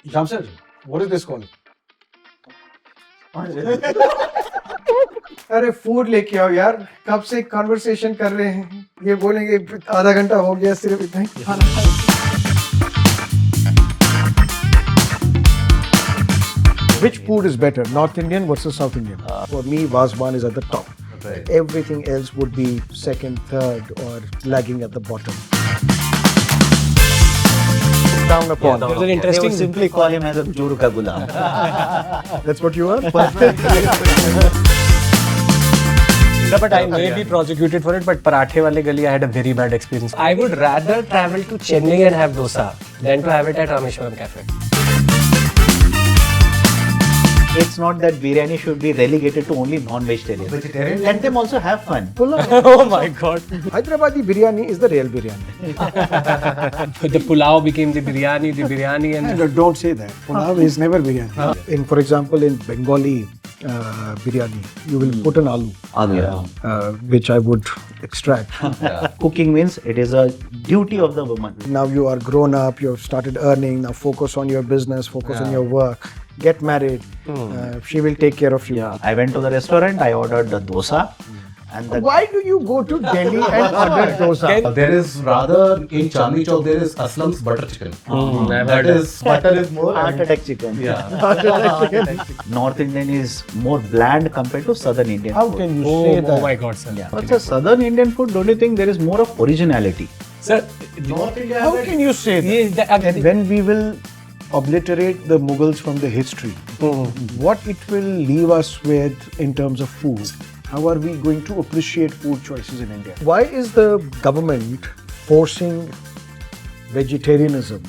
Shamsar, what is this called? अरे food लेके आओ यार, कब से कन्वर्सेशन कर रहे हैं, ये बोलेंगे आधा घंटा हो गया सिर्फ इतना ही खाना। Which food is better, North Indian versus South Indian? For me, Vazwan is at the top. Right. Everything else would be second, third, or lagging at the bottom. Down upon. There's an interesting. They would simply call him as a Juru ka Gulam. That's what you are? But I may be prosecuted for it, but Parathe wale gali, I had a very bad experience. I would rather travel to Chennai and have dosa than to have it at Rameshwaram Cafe. It's not that biryani should be relegated to only non-vegetarians. Vegetarian? Let them also have fun. Oh my god. Hyderabadi biryani is the real biryani. The pulao became the biryani and... No, don't say that. Pulao is never biryani. In, for example, in Bengali biryani, you will put an aloo, which I would extract. Cooking means it is a duty of the woman. Now you are grown up, you have started earning, now focus on your business, focus on your work, get married, she will take care of you. Yeah, I went to the restaurant, I ordered the dosa. And the Why do you go to Delhi and order dosa? There is rather in Chandni Chowk there is Aslam's butter chicken. That is butter is more. heart attack chicken. Yeah. North Indian is more bland compared to Southern Indian How food. can you say that? Oh my god, sir. Yeah. But sir, Southern Indian food, don't you think there is more of originality? Sir, North India. How can you say that? And when we will obliterate the Mughals from the history, what it will leave us with in terms of food? How are we going to appreciate food choices in India? Why is the government forcing vegetarianism